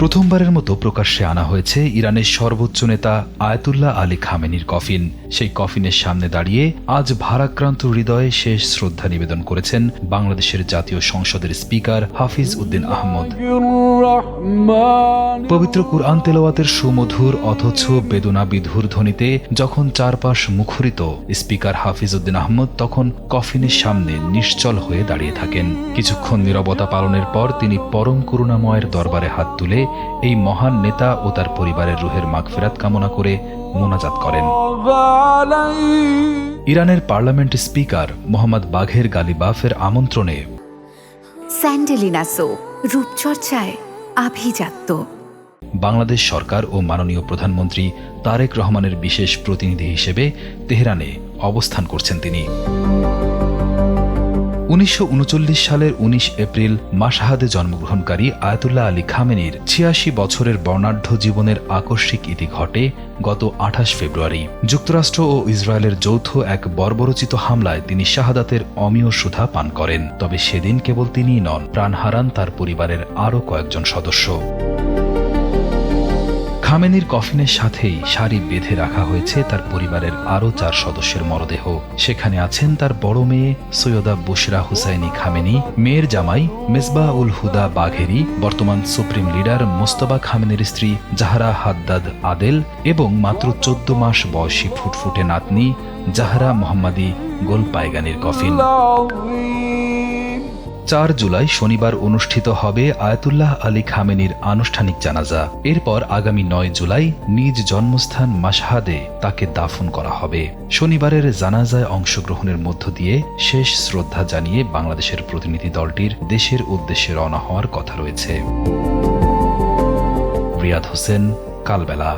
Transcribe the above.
প্রথমবারের মতো প্রকাশ্যে আনা হয়েছে ইরানের সর্বোচ্চ নেতা আয়াতুল্লাহ আলী খামেনির কফিন। সেই কফিনের সামনে দাঁড়িয়ে আজ ভারাক্রান্ত হৃদয়ে শেষ শ্রদ্ধা নিবেদন করেছেন বাংলাদেশের জাতীয় সংসদের স্পিকার হাফিজ উদ্দিন আহমদ। পবিত্র কুরআন তেলাওয়াতের সুমধুর অথচ বেদনা বিধুর ধ্বনিতে যখন চারপাশ মুখরিত, স্পিকার হাফিজ উদ্দিন আহমদ তখন কফিনের সামনে নিশ্চল হয়ে দাঁড়িয়ে থাকেন। কিছুক্ষণ নীরবতা পালনের পর তিনি পরম করুণাময়ের দরবারে হাত তুলে এই মহান নেতা ও তার পরিবারের রুহের মাগফিরাত কামনা করে মোনাজাত করেন। ইরানের পার্লামেন্ট স্পিকার মোহাম্মদ বাঘের গালিবাফের আমন্ত্রণে স্যান্ডেলিনা সো রূপচর্চায় আভিজাত্য। বাংলাদেশ সরকার ও মাননীয় প্রধানমন্ত্রী তারেক রহমানের বিশেষ প্রতিনিধি হিসেবে তেহরানে অবস্থান করছেন তিনি। 1939 সালের 19 এপ্রিল মাশহাদে জন্মগ্রহণকারী আয়াতুল্লাহ আলী খামেনির 86 বছরের বর্ণাঢ্য জীবনের আকস্মিক ইতি ঘটে গত 28 ফেব্রুয়ারি। যুক্তরাষ্ট্র ও ইসরায়েলের যৌথ এক বর্বরোচিত হামলায় তিনি শাহাদাতের অমীয় সুধা পান করেন। তবে সেদিন কেবল তিনিই নন, প্রাণ হারান তার পরিবারের আরও কয়েকজন সদস্য। খামেনির কফিনের সাথেই সারি বেঁধে রাখা হয়েছে তার পরিবারের আরও 4 সদস্যের মরদেহ। সেখানে আছেন তার বড় মেয়ে সৈয়দা বুশরা হুসাইনি খামেনি, মেয়ের জামাই মেজবাহ উল হুদা বাঘেরি, বর্তমান সুপ্রিম লিডার মোস্তফা খামেনির স্ত্রী জাহরা হাদ্দাদ আদেল এবং মাত্র 14 মাস বয়সী ফুটফুটে নাতনি জাহরা মোহাম্মদী গোলপায়গানির কফিন। 4 জুলাই শনিবার অনুষ্ঠিত হবে আয়াতুল্লাহ আলী খামেনির আনুষ্ঠানিক জানাজা। এরপর আগামী 9 জুলাই নিজ জন্মস্থান মাশহাদে তাকে দাফন করা হবে। শনিবারের জানাজায় অংশগ্রহণের মধ্য দিয়ে শেষ শ্রদ্ধা জানিয়ে বাংলাদেশের প্রতিনিধি দলটির দেশের উদ্দেশ্যে রওনা হওয়ার কথা রয়েছে। রিয়াদ হোসেন, কালবেলা।